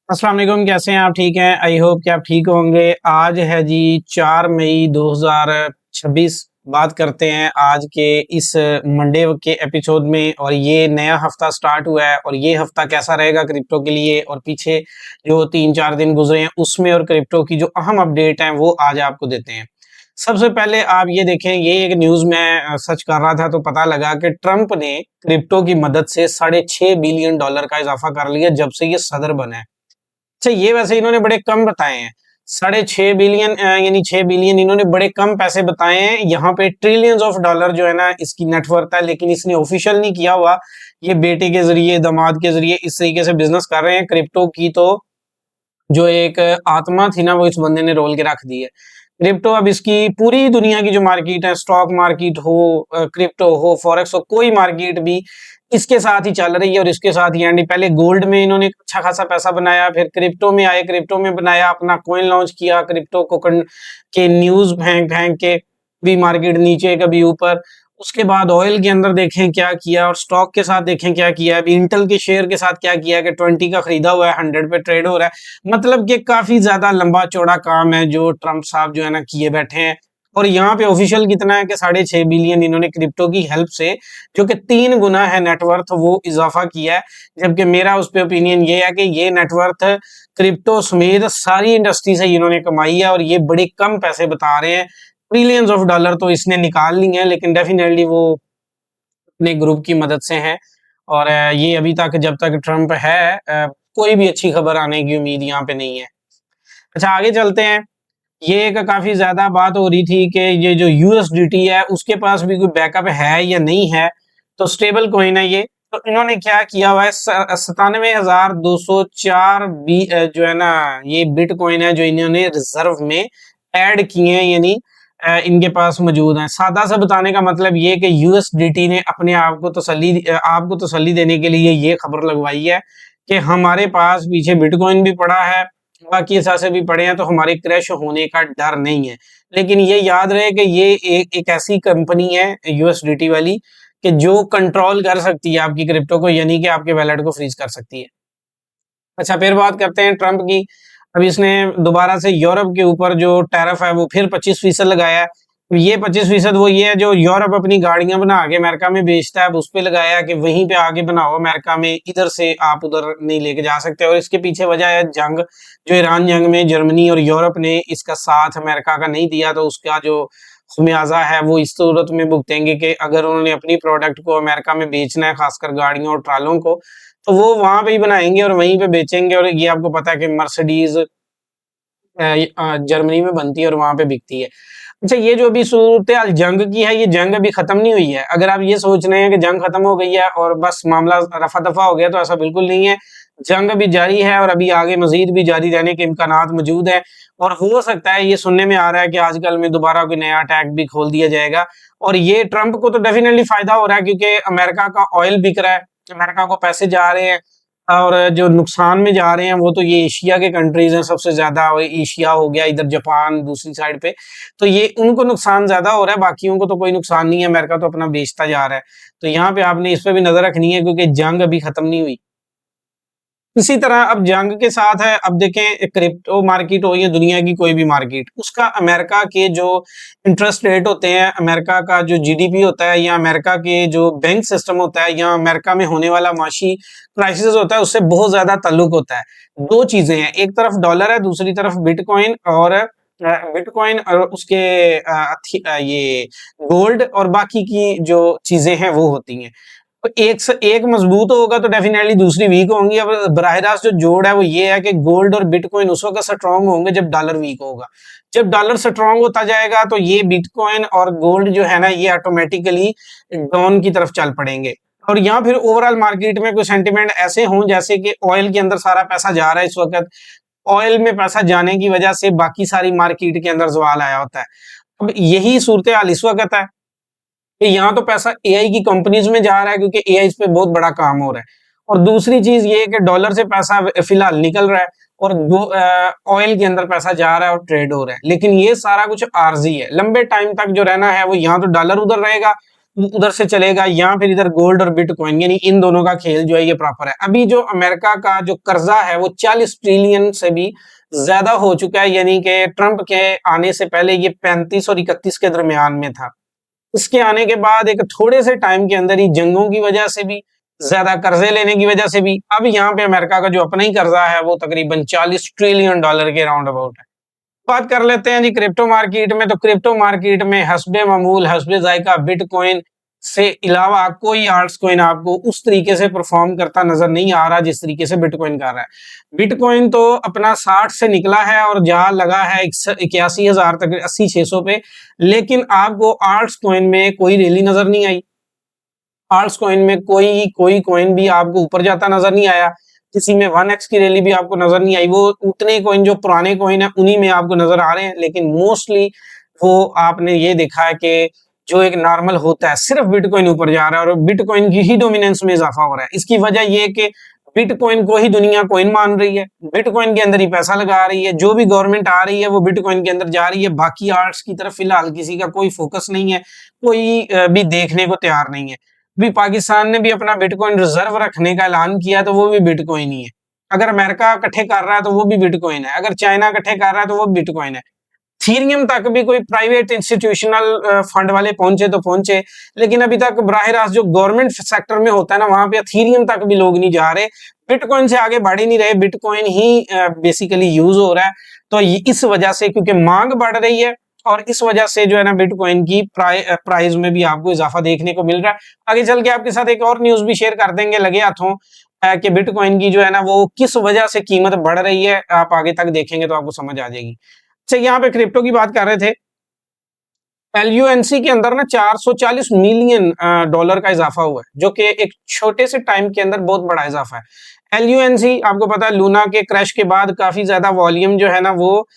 अस्सलाम वालेकुम, कैसे हैं आप? ठीक हैं? आई होप कि आप ठीक होंगे। आज है जी 4 मई 2026। बात करते हैं आज के इस मंडे के एपिसोड में। और ये नया हफ्ता स्टार्ट हुआ है और ये हफ्ता कैसा रहेगा क्रिप्टो के लिए, और पीछे जो 3-4 दिन गुजरे हैं उसमें और क्रिप्टो की जो अहम अपडेट हैं वो आज आपको देते हैं। सबसे पहले आप ये देखें, ये एक न्यूज़ मैं सर्च कर रहा था तो पता लगा कि ट्रंप ने क्रिप्टो की मदद से $6.5 बिलियन का इजाफा कर लिया जब से ये सदर बना है। अच्छा, ये वैसे इन्होंने बड़े कम बताए हैं। 6.5 बिलियन यानी 6 बिलियन इन्होंने बड़े कम पैसे बताए हैं। यहाँ पे ट्रिलियंस ऑफ डॉलर जो है ना इसकी नेटवर्थ है, लेकिन इसने ऑफिशियल नहीं किया हुआ। ये बेटे के जरिए, दामाद के जरिए इस तरीके से बिजनेस कर रहे हैं। क्रिप्टो की तो जो एक आत्मा थी ना वो इस बंदे ने रोल के रख दी है। क्रिप्टो अब इसकी पूरी दुनिया की जो मार्केट है, स्टॉक मार्केट हो, क्रिप्टो हो, फॉरेक्स हो, कोई मार्केट भी इसके साथ ही चल रही है और इसके साथ ही एंड। पहले गोल्ड में इन्होंने अच्छा खासा पैसा बनाया, फिर क्रिप्टो में आए, क्रिप्टो में बनाया, अपना कॉइन लॉन्च किया, क्रिप्टो को के न्यूज फेंक फेंक के भी मार्केट नीचे कभी ऊपर। उसके बाद ऑयल के अंदर देखें क्या किया, और स्टॉक के साथ देखें क्या किया। अभी इंटेल के शेयर के साथ क्या किया कि 20 का खरीदा हुआ है, 100 पे ट्रेड हो रहा है। मतलब कि काफी ज्यादा लंबा चौड़ा काम है जो ट्रंप साहब जो है ना किए बैठे हैं। और यहाँ पे ऑफिशियल कितना है कि 6.5 बिलियन इन्होंने क्रिप्टो की हेल्प से, जो कि 3 गुना है नेटवर्थ, वो इजाफा किया है। जबकि मेरा उस पर ओपिनियन ये है कि ये नेटवर्थ क्रिप्टो समेत सारी इंडस्ट्री से इन्होंने कमाई है और ये बड़े कम पैसे बता रहे हैं। ट्रिलियंस ऑफ डॉलर तो इसने निकाल लिए हैं, लेकिन डेफिनेटली वो अपने ग्रुप की मदद से हैं। और ये अभी तक, जब तक ट्रंप है, कोई भी अच्छी खबर आने की उम्मीद यहाँ पे नहीं है। अच्छा, आगे चलते हैं। ये एक काफी ज्यादा बात हो रही थी कि ये जो यूएसडीटी है उसके पास भी कोई बैकअप है या नहीं है। तो स्टेबल कॉइन है ये। तो इन्होंने क्या किया हुआ है, 97,204 जो है ना ये बिटकॉइन है जो इन्होंने रिजर्व में ऐड किए हैं, यानी इनके पास मौजूद हैं। सादा सा बताने का मतलब ये कि यूएसडीटी ने अपने आपको तसल्ली देने के लिए ये खबर लगवाई है कि हमारे पास पीछे बिटकॉइन भी पड़ा है, बाकी ऐसे भी पड़े हैं, तो हमारे क्रैश होने का डर नहीं है। लेकिन ये याद रहे कि ये एक ऐसी कंपनी है यूएसडीटी वाली कि जो कंट्रोल कर सकती है आपकी क्रिप्टो को, यानी कि आपके वैलेट को फ्रीज कर सकती है। अच्छा, फिर बात करते हैं ट्रंप की। अब इसने दोबारा से यूरोप के ऊपर जो टैरिफ है वो फिर 25% लगाया है। ये 25% वो ये है जो यूरोप अपनी गाड़ियां बना के अमेरिका में बेचता है, अब उस पे लगाया कि वहीं पे आगे बनाओ अमेरिका में, इधर से आप उधर नहीं लेके जा सकते। और इसके पीछे वजह है जंग, जो ईरान जंग में जर्मनी और यूरोप ने इसका साथ अमेरिका का नहीं दिया, तो उसका जो खमियाजा है वो इस सूरत में भुगतेंगे कि अगर उन्होंने अपनी प्रोडक्ट को अमेरिका में बेचना है, खासकर गाड़ियों और ट्रालों को, तो वो वहां पे ही बनाएंगे और वहीं पे बेचेंगे। और ये आपको पता है कि मर्सिडीज जर्मनी में बनती है और वहां पे बिकती है। अच्छा, ये जो अभी सूरत हाल जंग की है, ये जंग अभी खत्म नहीं हुई है। अगर आप ये सोच रहे हैं कि जंग खत्म हो गई है और बस मामला रफा दफा हो गया, तो ऐसा बिल्कुल नहीं है। जंग अभी जारी है और अभी आगे मजीद भी जारी रहने के इम्कानात मौजूद है। और हो सकता है, ये सुनने में आ रहा है कि आजकल में दोबारा कोई नया अटैक भी खोल दिया जाएगा। और ये ट्रंप को तो डेफिनेटली फायदा हो रहा है, क्योंकि अमेरिका का ऑयल बिक रहा है, अमेरिका को पैसे जा रहे हैं। और जो नुकसान में जा रहे हैं वो तो ये एशिया के कंट्रीज हैं सबसे ज्यादा, और एशिया हो गया, इधर जापान दूसरी साइड पे, तो ये उनको नुकसान ज्यादा हो रहा है, बाकियों को तो कोई नुकसान नहीं है। अमेरिका तो अपना बेचता जा रहा है। तो यहाँ पे आपने इस पे भी नजर रखनी है, क्योंकि जंग अभी खत्म नहीं हुई। इसी तरह अब जंग के साथ है, अब देखें क्रिप्टो मार्केट हो या दुनिया की कोई भी मार्केट, उसका अमेरिका के जो इंटरेस्ट रेट होते हैं, अमेरिका का जो जीडीपी होता है, या अमेरिका के जो बैंक सिस्टम होता है, या अमेरिका में होने वाला माशी क्राइसिस होता है, उससे बहुत ज्यादा ताल्लुक होता है। दो चीजें हैं, एक तरफ डॉलर है, दूसरी तरफ बिटकॉइन। और बिटकॉइन और उसके ये गोल्ड और बाकी की जो चीजें हैं वो होती हैं। तो एक से एक मजबूत होगा तो डेफिनेटली दूसरी वीक होंगी। अब बराह रास्त जो जोड़ है वो ये है कि गोल्ड और बिटकॉइन उस वक्त स्ट्रांग होंगे जब डॉलर वीक होगा। जब डॉलर स्ट्रांग होता जाएगा तो ये बिटकॉइन और गोल्ड जो है ना ये ऑटोमेटिकली डाउन की तरफ चल पड़ेंगे। और यहाँ फिर ओवरऑल मार्केट में कुछ सेंटिमेंट ऐसे हों जैसे कि ऑयल के अंदर सारा पैसा जा रहा है इस वक्त, ऑयल में पैसा जाने की वजह से बाकी सारी मार्केट के अंदर सवाल आया होता है। अब यही सूरत हाल इस वक्त है कि यहाँ तो पैसा एआई की कंपनीज में जा रहा है, क्योंकि एआई पे बहुत बड़ा काम हो रहा है। और दूसरी चीज ये है कि डॉलर से पैसा फिलहाल निकल रहा है और ऑयल के अंदर पैसा जा रहा है और ट्रेड हो रहा है। लेकिन ये सारा कुछ आर्जी है, लंबे टाइम तक जो रहना है वो यहाँ तो डॉलर उधर रहेगा, उधर से चलेगा या फिर इधर गोल्ड और बिटकॉइन, यानी इन दोनों का खेल जो है ये प्रॉपर है। अभी जो अमेरिका का जो कर्जा है वो 40 ट्रिलियन से भी ज्यादा हो चुका है, यानी कि ट्रंप के आने से पहले ये 35 और 31 के दरमियान में था। इसके आने के बाद एक थोड़े से टाइम के अंदर ही जंगों की वजह से भी, ज्यादा कर्जे लेने की वजह से भी, अब यहाँ पे अमेरिका का जो अपना ही कर्जा है वो तकरीबन 40 ट्रिलियन डॉलर के राउंड अबाउट है। बात कर लेते हैं जी क्रिप्टो मार्केट में। तो क्रिप्टो मार्केट में हस्बे मामूल, हस्बे जायका बिटकॉइन से अलावा कोई आल्ट्स कॉइन आपको उस तरीके से परफॉर्म करता नजर नहीं आ रहा जिस तरीके से बिटकॉइन कर रहा है। बिटकॉइन तो अपना 60 से निकला है और जा लगा है 81,000 तक, 80-600 पे, लेकिन आपको आल्ट्स कॉइन में कोई रैली नजर नहीं आई। आल्ट्स कॉइन में कोई कॉइन भी आपको ऊपर जाता नजर नहीं आया, किसी में 1x की रैली भी आपको नजर नहीं आई। वो उतने कॉइन जो पुराने कॉइन है उन्हीं में आपको नजर आ रहे हैं, लेकिन मोस्टली वो आपने ये देखा है कि जो एक नॉर्मल होता है सिर्फ बिटकॉइन ऊपर जा रहा है और बिटकॉइन की ही डोमिनेंस में इजाफा हो रहा है। इसकी वजह ये कि बिटकॉइन को ही दुनिया कॉइन मान रही है, बिटकॉइन के अंदर ही पैसा लगा रही है, जो भी गवर्नमेंट आ रही है वो बिटकॉइन के अंदर जा रही है। बाकी आर्ट्स की तरफ फिलहाल किसी का कोई फोकस नहीं है, कोई भी देखने को तैयार नहीं है। भी पाकिस्तान ने भी अपना बिटकॉइन रिजर्व रखने का ऐलान किया तो वो भी बिटकॉइन ही है। अगर अमेरिका इकट्ठे कर रहा है तो वो भी बिटकॉइन है, अगर चाइना इकट्ठे कर रहा है तो वो बिटकॉइन है। थीरियम तक भी कोई प्राइवेट इंस्टीट्यूशनल फंड वाले पहुंचे तो पहुंचे, लेकिन अभी तक बराह रास्त जो गवर्नमेंट सेक्टर में होता है ना वहां पे थीरियम तक भी लोग नहीं जा रहे, बिटकॉइन से आगे बढ़ ही नहीं रहे, बिटकॉइन ही बेसिकली यूज हो रहा है। तो इस वजह से क्योंकि मांग बढ़ रही है और इस वजह से जो है ना बिटकॉइन की प्राइस में भी आपको इजाफा देखने को मिल रहा है। आगे चल के आपके साथ एक और न्यूज भी शेयर कर देंगे लगे हाथों कि बिटकॉइन की जो है ना वो किस वजह से कीमत बढ़ रही है, आप आगे तक देखेंगे तो आपको समझ आ जाएगी। अच्छा, यहाँ पे क्रिप्टो की बात कर रहे थे। एलयूएनसी के अंदर ना 440 मिलियन डॉलर का इजाफा हुआ है, जो कि एक छोटे से टाइम के अंदर बहुत बड़ा इजाफा है। एलयूएनसी आपको पता है लूना के क्रैश के बाद काफी ज्यादा वॉल्यूम जो है ना वो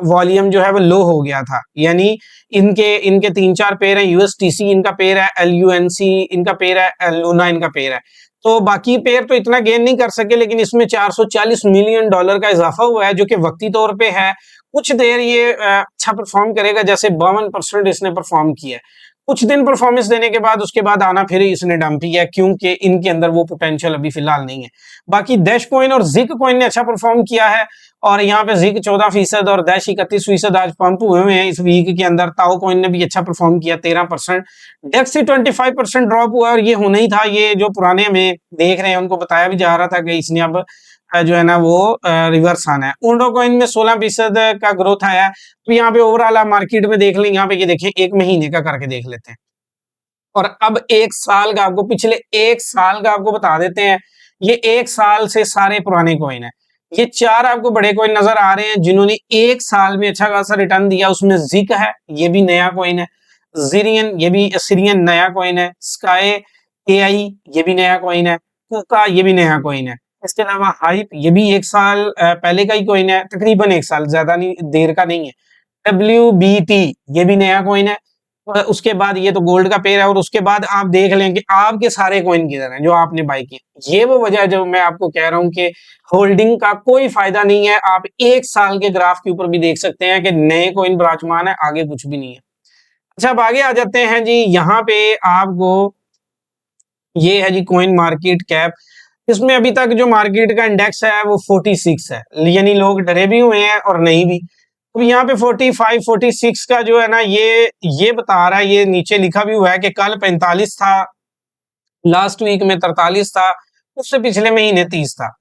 वॉल्यूम जो है वो लो हो गया था, यानी इनके इनके 3-4 पेयर है, यूएसटीसी इनका पेयर है, एलयूएनसी इनका पेयर है, लूना इनका पेयर है। तो बाकी पेयर तो इतना गेन नहीं कर सके, लेकिन इसमें 440 मिलियन डॉलर का इजाफा हुआ है, जो कि वक्ती तौर पे है। कुछ देर ये अच्छा परफॉर्म करेगा, जैसे 52% इसने परफॉर्म किया है। कुछ दिन परफॉर्मेंस देने के बाद उसके बाद आना फिर इसने डंप किया, क्योंकि इनके अंदर वो पोटेंशियल अभी फिलहाल नहीं है। बाकी डैश कॉइन और जिक कॉइन ने अच्छा परफॉर्म किया है, और यहाँ पे जिक 14% और डैश 31% आज पंप हुए हुए हैं इस वीक के अंदर। ताओ कॉइन ने भी अच्छा परफॉर्म किया 13%। डेक्स से 25% ड्रॉप हुआ, और ये होना ही था, ये जो पुराने में देख रहे हैं उनको बताया भी जा रहा था कि इसने अब जो है ना वो रिवर्स आना है। उंडो कॉइन में 16% का ग्रोथ आया। तो यहाँ पे ओवरऑल आप मार्केट में देख लें, यहाँ पे ये देखिए एक महीने का करके देख लेते हैं, और अब एक साल का आपको, पिछले एक साल का आपको बता देते हैं। ये एक साल से सारे पुराने कॉइन है। ये 4 आपको बड़े कॉइन नजर आ रहे हैं जिन्होंने एक साल में अच्छा खासा रिटर्न दिया। उसमें जिक है, ये भी नया कॉइन है। जीरियन, ये भी सीरियन नया कॉइन है। स्काई एआई, ये भी नया कॉइन है। कुका, ये भी नया कॉइन है। इसके अलावा हाइप, ये भी एक साल पहले का ही कॉइन है, तकरीबन एक साल, ज्यादा नहीं, देर का नहीं है। WBT, ये भी नया कॉइन है। और उसके बाद ये तो गोल्ड का पेयर है, और उसके बाद आप देख लें कि आपके सारे कॉइन किधर हैं जो आपने बाई किए। ये वो वजह है जो मैं आपको कह रहा हूं कि होल्डिंग का कोई फायदा नहीं है। आप एक साल के ग्राफ के ऊपर भी देख सकते हैं कि नए कॉइन विराजमान है, आगे कुछ भी नहीं है। अच्छा, अब आगे आ जाते हैं जी। यहाँ पे आपको ये है जी कॉइन मार्केट कैप। इसमें अभी तक जो मार्केट का इंडेक्स है वो 46 है, यानी लोग डरे भी हुए हैं और नहीं भी। अब यहाँ पे 45 46 का जो है ना ये बता रहा है, ये नीचे लिखा भी हुआ है कि कल 45 था, लास्ट वीक में 43 था, उससे पिछले महीने 30 था।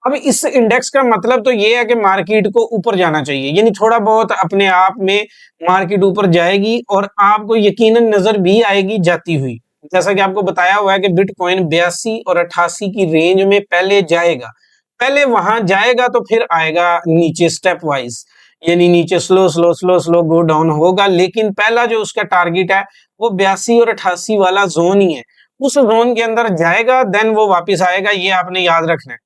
अब इस इंडेक्स का मतलब तो ये है कि मार्केट को ऊपर जाना चाहिए, यानी थोड़ा बहुत अपने आप में मार्केट ऊपर जाएगी और आपको यकीनन नजर भी आएगी जाती हुई। जैसा कि आपको बताया हुआ है कि बिटकॉइन 82 और 88 की रेंज में पहले जाएगा, पहले वहां जाएगा तो फिर आएगा नीचे स्टेप वाइज, यानी नीचे slow slow slow slow go down होगा। लेकिन पहला जो उसका टारगेट है वो 82 और 88 वाला जोन ही है। उस जोन के अंदर जाएगा देन वो वापिस आएगा, ये आपने याद रखना है।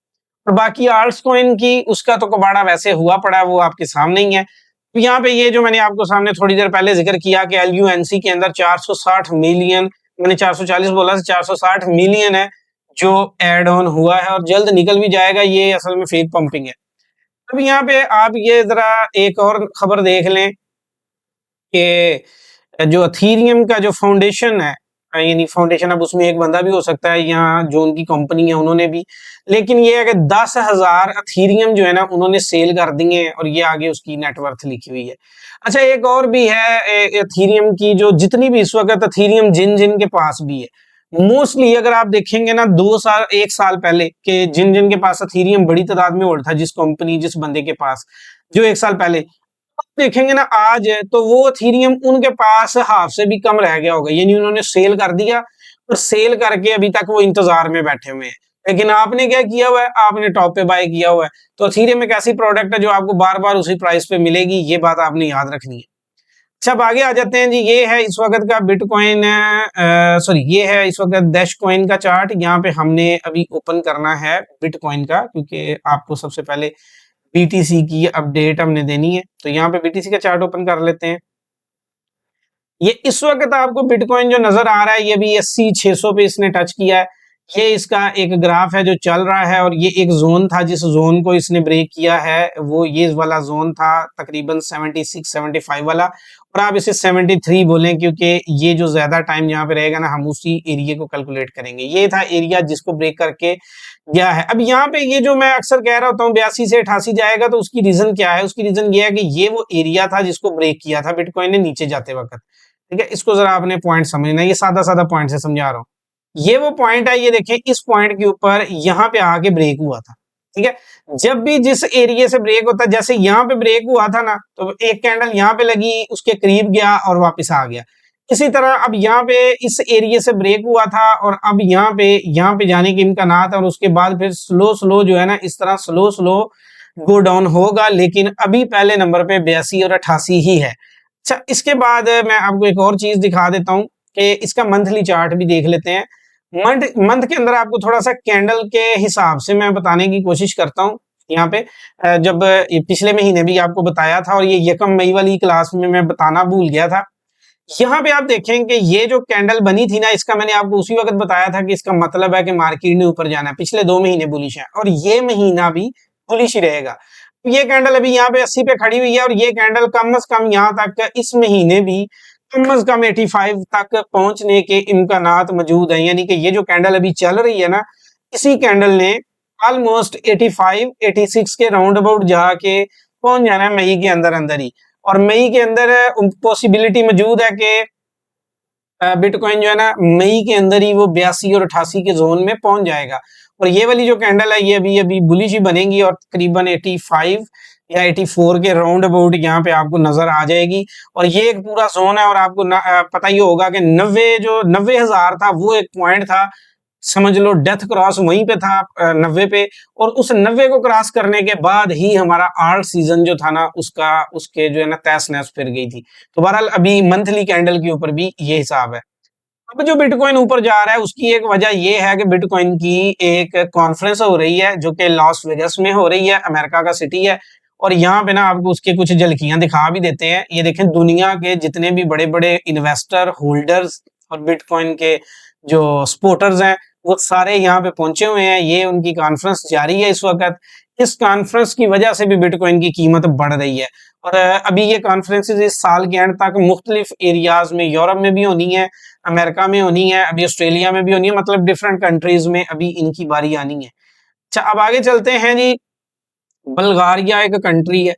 और बाकी आल्ट्स कॉइन की उसका तो कबाड़ा वैसे हुआ पड़ा है, वो आपके सामने ही है। तो यहाँ पे ये जो मैंने आपको सामने थोड़ी देर पहले जिक्र किया कि एलयूएनसी के अंदर 460 मिलियन, मैंने 440 बोला, 460 मिलियन है जो एड ऑन हुआ है और जल्द निकल भी जाएगा। ये असल में फेक पंपिंग है। अब यहाँ पे आप ये जरा एक और खबर देख लें कि जो अथीरियम का जो फाउंडेशन है, यानी फाउंडेशन, अब उसमें एक बंदा भी हो सकता है, यहाँ जो उनकी कंपनी है उन्होंने भी, लेकिन ये है कि 10,000 अथीरियम जो है ना उन्होंने सेल कर दिए हैं और ये आगे उसकी नेटवर्थ लिखी हुई है। अच्छा, एक और भी है अथीरियम की, जो जितनी भी इस वक्त अथीरियम जिन जिन के पास भी है, मोस्टली अगर आप देखेंगे ना 2 साल 1 साल पहले के जिन जिन के पास अथीरियम बड़ी तादाद में होल्ड था, जिस कंपनी जिस बंदे के पास, जो 1 साल पहले, देखेंगे ना आज है तो वो अथीरियम उनके पास हाफ से भी कम रह गया होगा, यानी उन्होंने सेल कर दिया और सेल करके अभी तक वो इंतजार में बैठे हुए हैं। लेकिन आपने क्या किया हुआ है, आपने टॉप पे बाय किया हुआ है। तो अथीरियम एक ऐसी प्रोडक्ट है जो आपको बार बार उसी प्राइस पे मिलेगी, ये बात आपने याद रखनी है। अच्छा, अब आगे आ जाते हैं जी। ये है इस वक्त का बिटकॉइन, सॉरी, ये है इस वक्त डैश कॉइन का चार्ट। यहाँ पे हमने अभी ओपन करना है बिटकॉइन का, क्योंकि आपको सबसे पहले बीटीसी की अपडेट हमने देनी है। तो यहाँ पे बीटीसी का चार्ट ओपन कर लेते हैं। ये इस वक्त आपको बिटकॉइन जो नजर आ रहा है, ये भी 80-600 पे इसने टच किया है। ये इसका एक ग्राफ है जो चल रहा है, और ये एक जोन था जिस जोन को इसने ब्रेक किया है, वो ये वाला जोन था तकरीबन 76-75 वाला, और आप इसे 73 बोलें, क्योंकि ये जो ज्यादा टाइम यहाँ पे रहेगा ना, हम उसी एरिया को कैलकुलेट करेंगे। ये था एरिया जिसको ब्रेक करके गया है। अब यहाँ पे ये जो मैं अक्सर कह रहा होता हूँ 82 से 88 जाएगा, तो उसकी रीजन क्या है? उसकी रीजन ये है कि ये वो एरिया था जिसको ब्रेक किया था बिटकॉइन ने नीचे जाते वक्त। ठीक है, इसको जरा आपने पॉइंट समझना, ये सादा सादा पॉइंट से समझा रहा हूँ। ये वो पॉइंट है, ये देखें, इस पॉइंट के ऊपर यहाँ पे आके ब्रेक हुआ था। ठीक है, जब भी जिस एरिया से ब्रेक होता है, जैसे यहाँ पे ब्रेक हुआ था ना, तो एक कैंडल यहाँ पे लगी, उसके करीब गया और वापस आ गया। इसी तरह अब यहाँ पे इस एरिया से ब्रेक हुआ था, और अब यहाँ पे जाने के इम्कानात है, और उसके बाद फिर स्लो स्लो जो है ना, इस तरह स्लो स्लो गो डाउन होगा, लेकिन अभी पहले नंबर पे 82 और 88 ही है। अच्छा, इसके बाद मैं आपको एक और चीज दिखा देता हूँ कि इसका मंथली चार्ट भी देख लेते हैं। मंथ के अंदर आपको थोड़ा सा कैंडल के हिसाब से मैं बताने की कोशिश करता हूँ। यहाँ पे जब पिछले महीने भी आपको बताया था, और ये 1 मई वाली क्लास में मैं बताना भूल गया था। यहाँ पे आप देखें कि ये जो कैंडल बनी थी ना, इसका मैंने आपको उसी वक्त बताया था कि इसका मतलब है कि मार्केट ने ऊपर जाना है। पिछले 2 महीने बुलिश है, और ये महीना भी बुलिश ही रहेगा। ये कैंडल अभी यहाँ पे 80 पे खड़ी हुई है, और ये कैंडल कम से कम यहाँ तक इस महीने भी कम से कम 85 तक पहुंचने के इम्कानात मौजूद हैं। यानी कि ये जो कैंडल अभी चल रही है ना, इसी कैंडल ने ऑलमोस्ट 85-86 के राउंड अबाउट जाके पहुंच जाना है मई के अंदर अंदर ही। और मई के अंदर पॉसिबिलिटी मौजूद है कि बिटकॉइन जो है ना, मई के अंदर ही वो 82 और 88 के जोन में पहुंच जाएगा। और ये वाली जो कैंडल है, ये अभी अभी बुलिश ही बनेगी, और तकरीबन 85 या 84 के राउंड अबाउट यहाँ पे आपको नजर आ जाएगी। और ये एक पूरा जोन है, और आपको पता ही होगा कि 90,000 था, वो एक पॉइंट था, समझ लो डेथ क्रॉस वहीं पे था 90 पे। और उस 90 को क्रॉस करने के बाद ही हमारा आर्ट सीजन जो था ना, उसके जो है ना तहस नहस फिर गई थी। तो बहरहाल अभी मंथली कैंडल के ऊपर भी ये हिसाब है। अब जो बिटकॉइन ऊपर जा रहा है, उसकी एक वजह ये है कि बिटकॉइन की एक कॉन्फ्रेंस हो रही है, जो कि लॉस वेगस में हो रही है, अमेरिका का सिटी है। और यहाँ पे ना आपको उसके कुछ झलकियां दिखा भी देते हैं। ये देखें, दुनिया के जितने भी बड़े बड़े इन्वेस्टर, होल्डर्स और बिटकॉइन के जो सपोर्टर्स हैं, वो सारे यहाँ पे पहुंचे हुए हैं। ये उनकी कॉन्फ्रेंस जारी है इस वक्त। इस कॉन्फ्रेंस की वजह से भी बिटकॉइन की कीमत बढ़ रही है। और अभी ये कॉन्फ्रेंसेज इस साल के एंड तक मुख्तलिफ एरियाज में, यूरोप में भी होनी है, अमेरिका में होनी है, अभी ऑस्ट्रेलिया में भी होनी है, मतलब डिफरेंट कंट्रीज में अभी इनकी बारी आनी है। अच्छा, अब आगे चलते हैं जी। बल्गारिया एक कंट्री है,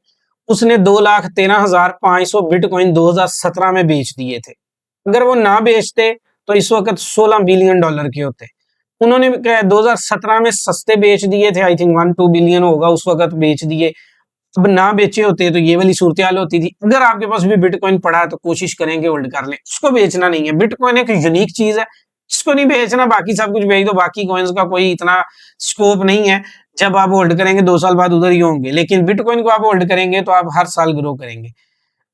उसने 2,13,500 बिटकॉइन 2017 में बेच दिए थे। अगर वो ना बेचते तो इस वक्त $16 बिलियन के होते। उन्होंने 2017 में सस्ते बेच दिए थे, आई थिंक 1-2 बिलियन होगा उस वक्त बेच दिए। अब ना बेचे होते तो ये वाली सूरत हाल होती थी। अगर आपके पास भी बिटकॉइन पड़ा है तो कोशिश करेंगे होल्ड कर लें, उसको बेचना नहीं है। बिटकॉइन एक यूनिक चीज है, इसको नहीं बेचना, बाकी सब कुछ बेच दो। बाकी कॉइन्स का कोई इतना स्कोप नहीं है, जब आप होल्ड करेंगे 2 साल बाद उधर ही होंगे, लेकिन बिटकॉइन को आप होल्ड करेंगे तो आप हर साल ग्रो करेंगे।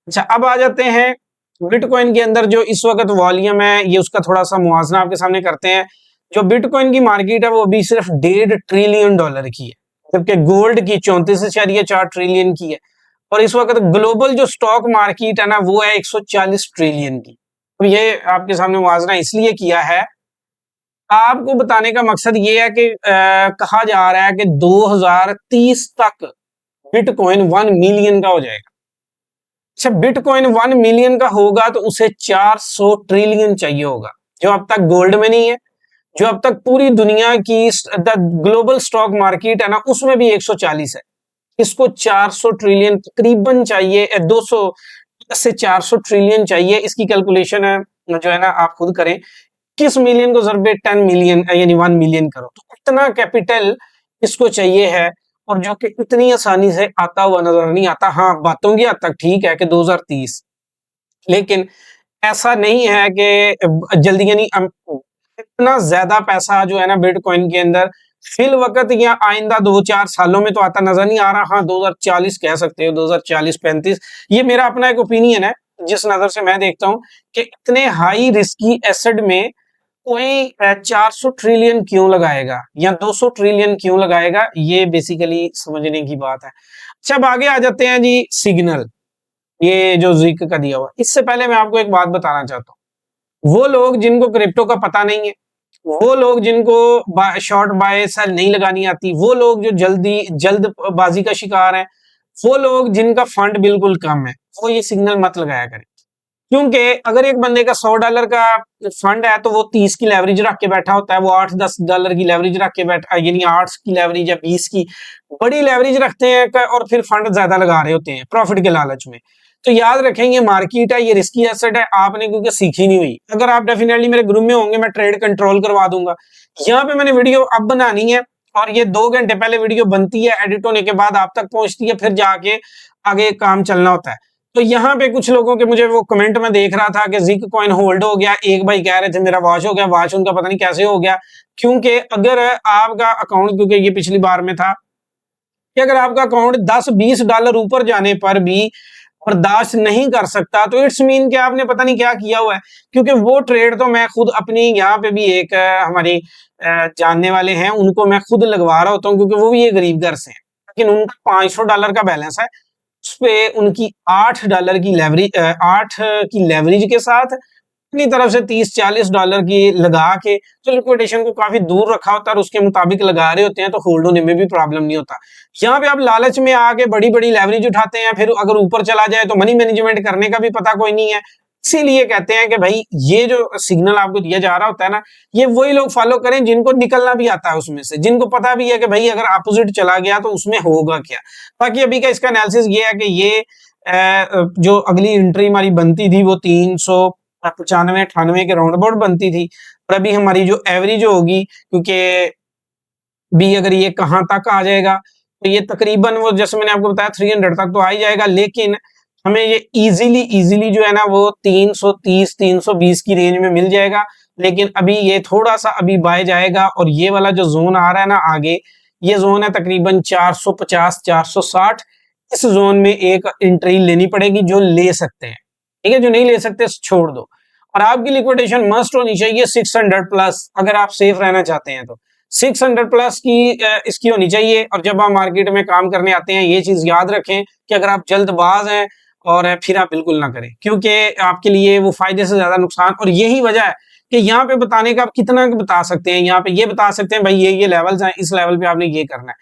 अच्छा, अब आ जाते हैं बिटकॉइन के अंदर जो इस वक्त वॉल्यूम है, ये उसका थोड़ा सा मुआवजा आपके सामने करते हैं। जो बिटकॉइन की मार्केट है वो अभी सिर्फ $1.5 ट्रिलियन की है, जबकि गोल्ड की 34.4 ट्रिलियन की है। और इस वक्त ग्लोबल जो स्टॉक मार्केट है ना, वो है 140 ट्रिलियन की। तो ये आपके सामने मुआवजा इसलिए किया है, आपको बताने का मकसद ये है कि कहा जा रहा है कि 2030 तक बिटकॉइन 1 मिलियन का हो जाएगा। अच्छा, बिटकॉइन 1 मिलियन का होगा तो उसे 400 ट्रिलियन चाहिए होगा। जो अब तक गोल्ड में नहीं है, जो अब तक पूरी दुनिया की द ग्लोबल स्टॉक मार्केट है ना, उसमें भी 140 है। इसको 400 ट्रिलियन तकरीबन चाहिए, 200 से 400 ट्रिलियन चाहिए। इसकी कैलकुलेशन है जो है ना, आप खुद करें। किस मिलियन को ज़रबे 10 मिलियन यानी 1 मिलियन करो, तो इतना कैपिटल इसको चाहिए है, और जो कि इतनी आसानी से आता हुआ नजर नहीं आता। हाँ, बातों की हद तक ठीक है कि 2030, लेकिन ऐसा नहीं है कि जल्दी, यानी इतना ज्यादा पैसा जो है ना बिटकॉइन के अंदर फिल वक्त या आइंदा 2-4 सालों में तो आता नजर नहीं आ रहा। हाँ, 2040 कह सकते हो, 2040-35, ये मेरा अपना एक ओपिनियन है जिस नजर से मैं देखता हूँ कि इतने हाई रिस्की एसेट में कोई 400 ट्रिलियन क्यों लगाएगा या 200 ट्रिलियन क्यों लगाएगा, ये बेसिकली समझने की बात है। अच्छा, अब आगे आ जाते हैं जी, सिग्नल, ये जो जिक्र का दिया हुआ। इससे पहले मैं आपको एक बात बताना चाहता हूँ, वो लोग जिनको क्रिप्टो का पता नहीं है, वो लोग जिनको शॉर्ट बाय सेल नहीं लगानी आती, वो लोग जो जल्दबाजी का शिकार हैं, वो लोग जिनका फंड बिल्कुल कम है, वो ये सिग्नल मत लगाया करें। क्योंकि अगर एक बंदे का $100 का फंड है तो वो 30 की लेवरेज रख के बैठा होता है, वो $8-10 की लेवरेज रख के बैठा, यानी 8 की लेवरेज या 20 की बड़ी लेवरेज रखते हैं, और फिर फंड ज्यादा लगा रहे होते हैं प्रॉफिट के लालच में। तो याद रखें, ये मार्केट है, ये रिस्की एसेट है, आपने क्योंकि सीखी नहीं हुई। अगर आप डेफिनेटली मेरे ग्रुप में होंगे, मैं ट्रेड कंट्रोल करवा दूंगा। यहाँ पे मैंने वीडियो अब बनानी है, और ये 2 घंटे पहले वीडियो बनती है, एडिट होने के बाद आप तक पहुंचती है, फिर जाके आगे काम चलना होता है। तो यहाँ पे कुछ लोगों के मुझे वो कमेंट में देख रहा था कि जिक कॉइन होल्ड हो गया, एक भाई कह रहे थे मेरा वॉच हो गया, वॉच उनका पता नहीं कैसे हो गया। क्योंकि अगर आपका अकाउंट, क्योंकि ये पिछली बार में था कि अगर आपका अकाउंट $10-20 ऊपर जाने पर भी बर्दाश्त नहीं कर सकता, तो इट्स मीन कि आपने पता नहीं क्या किया हुआ है। क्योंकि वो ट्रेड तो मैं खुद अपनी यहाँ पे भी एक हमारी जानने वाले हैं, उनको मैं खुद लगवा रहा होता हूँ, क्योंकि वो भी ये गरीब घर से हैं, लेकिन उनका $500 का बैलेंस है। उसपे उनकी $8 की लेवरेज, 8 की लेवरेज के साथ अपनी तरफ से $30-40 की लगा के, तो लिक्विडेशन को काफी दूर रखा होता है और उसके मुताबिक लगा रहे होते हैं, तो होल्ड होने में भी प्रॉब्लम नहीं होता। यहाँ पे आप लालच में आके बड़ी बड़ी लेवरेज उठाते हैं, फिर अगर ऊपर चला जाए तो मनी मैनेजमेंट करने का भी पता कोई नहीं है। इसीलिए कहते हैं कि भाई, ये जो सिग्नल आपको दिया जा रहा होता है ना, ये वही लोग फॉलो करें जिनको निकलना भी आता है उसमें से, जिनको पता भी है कि भाई अगर अपोजिट चला गया तो उसमें होगा क्या। बाकी अभी का इसका एनालिसिस ये है कि ये जो अगली एंट्री हमारी बनती थी वो 395-98 के राउंड अबाउट बनती थी, और अभी हमारी जो एवरेज होगी, क्योंकि भी अगर ये कहाँ तक आ जाएगा, तो ये तकरीबन वो जैसे मैंने आपको बताया 300 तक तो आ ही जाएगा, लेकिन हमें ये इजीली जो है ना वो 330-320 की रेंज में मिल जाएगा। लेकिन अभी ये थोड़ा सा अभी बाय जाएगा, और ये वाला जो जोन आ रहा है ना आगे, ये जोन है तकरीबन 450-460। इस जोन में एक एंट्री लेनी पड़ेगी जो ले सकते हैं, ठीक है, जो नहीं ले सकते छोड़ दो। और आपकी लिक्विडेशन मस्ट होनी चाहिए 600 प्लस, अगर आप सेफ रहना चाहते हैं तो 600 प्लस की इसकी होनी चाहिए। और जब आप मार्केट में काम करने आते हैं, ये चीज याद रखें कि अगर आप जल्दबाज हैं और फिर आप बिल्कुल ना करें, क्योंकि आपके लिए वो फायदे से ज्यादा नुकसान। और यही वजह है कि यहाँ पे बताने का आप कितना बता सकते हैं, यहाँ पे ये बता सकते हैं भाई ये लेवल्स हैं, इस लेवल पे आपने ये करना है।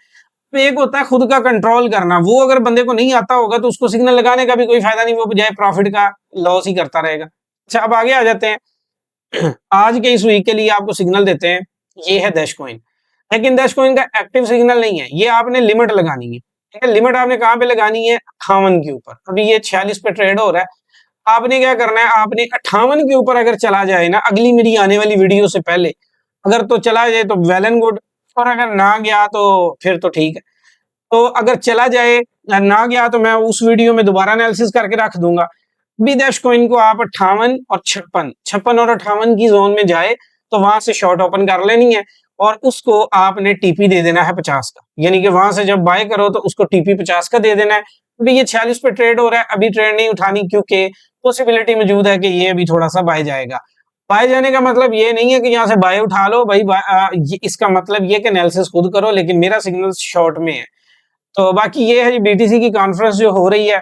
तो एक होता है खुद का कंट्रोल करना, वो अगर बंदे को नहीं आता होगा तो उसको सिग्नल लगाने का भी कोई फायदा नहीं, वो बजाय प्रॉफिट का लॉस ही करता रहेगा। अच्छा, अब आगे आ जाते हैं। आज के इस वीक के लिए आपको सिग्नल देते हैं, ये है डैश कॉइन। लेकिन डैश कॉइन का एक्टिव सिग्नल नहीं है, ये आपने लिमिट लगानी है, ठीक है। लिमिट आपने कहाँ पे लगानी है? 58 के ऊपर। अभी ये 46 पे ट्रेड हो रहा है, आपने क्या करना है, आपने 58 के ऊपर अगर चला जाए ना, अगली मेरी आने वाली वीडियो से पहले अगर तो चला जाए तो वेल एंड गुड, और अगर ना गया तो फिर तो ठीक है। तो अगर चला जाए, ना गया तो मैं उस वीडियो में दोबारा एनालिसिस करके रख दूंगा। बी डैश कॉइन को आप 58 और 56 और 58 की जोन में जाए तो वहां से शॉर्ट ओपन कर लेनी है, और उसको आपने टीपी दे देना है 50 का, यानी कि वहां से जब बाय करो तो उसको टीपी 50 का दे देना है। अभी ये 46 पे ट्रेड हो रहा है, अभी ट्रेड नहीं उठानी, क्योंकि पॉसिबिलिटी मौजूद है कि ये अभी थोड़ा सा बाय जाएगा। बाय जाने का मतलब ये नहीं है कि यहाँ से बाय उठा लो भाई, इसका मतलब ये कि एनालिसिस खुद करो, लेकिन मेरा सिग्नल शॉर्ट में है। तो बाकी ये है जी, बीटीसी की कॉन्फ्रेंस जो हो रही है,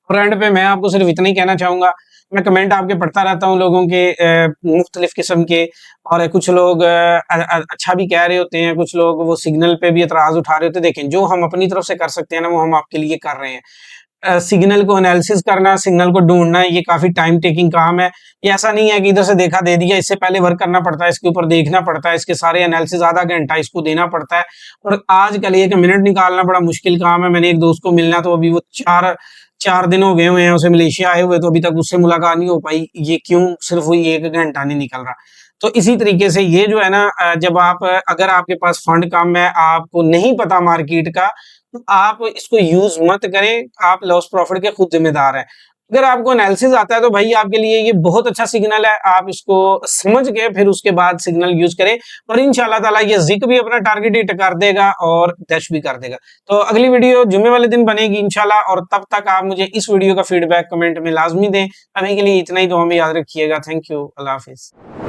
और एंड पे मैं आपको सिर्फ इतना ही कहना चाहूंगा, मैं कमेंट आपके पढ़ता रहता हूँ लोगों के मुख्तलिफ किस्म के, और कुछ लोग अच्छा भी कह रहे होते हैं, कुछ लोग वो सिग्नल पे भी एतराज उठा रहे होते हैं। देखें, जो हम अपनी तरफ से कर सकते हैं ना, वो हम आपके लिए कर रहे हैं। सिग्नल को एनालिसिस करना, सिग्नल को ढूंढना, ये काफी टाइम टेकिंग काम है। ये ऐसा नहीं है कि इधर से देखा दे दिया, इससे पहले वर्क करना पड़ता है, इसके ऊपर देखना पड़ता है, इसके सारे एनालिसिस आधा घंटा इसको देना पड़ता है। और आजकल 1 मिनट निकालना बड़ा मुश्किल काम है। मैंने एक दोस्त को मिलना, तो अभी वो चार दिन हो गए हुए हैं उसे मलेशिया आए हुए, तो अभी तक उससे मुलाकात नहीं हो पाई। ये क्यों? सिर्फ वही 1 घंटा नहीं निकल रहा। तो इसी तरीके से ये जो है ना, जब आप अगर आपके पास फंड कम है, आपको नहीं पता मार्केट का, तो आप इसको यूज मत करें। आप लॉस प्रॉफिट के खुद जिम्मेदार हैं। अगर आपको एनालिसिस आता है तो भाई आपके लिए ये बहुत अच्छा सिग्नल है। आप इसको समझ के फिर उसके बाद सिग्नल यूज करें, और इंशाल्लाह ताला ये जिक भी अपना टारगेट हिट कर देगा और डैश भी कर देगा। तो अगली वीडियो जुम्मे वाले दिन बनेगी इंशाल्लाह, और तब तक आप मुझे इस वीडियो का फीडबैक कमेंट में लाजमी दें। अभी के लिए इतना ही, तो हमें याद रखिएगा। Thank you, Allah Hafiz.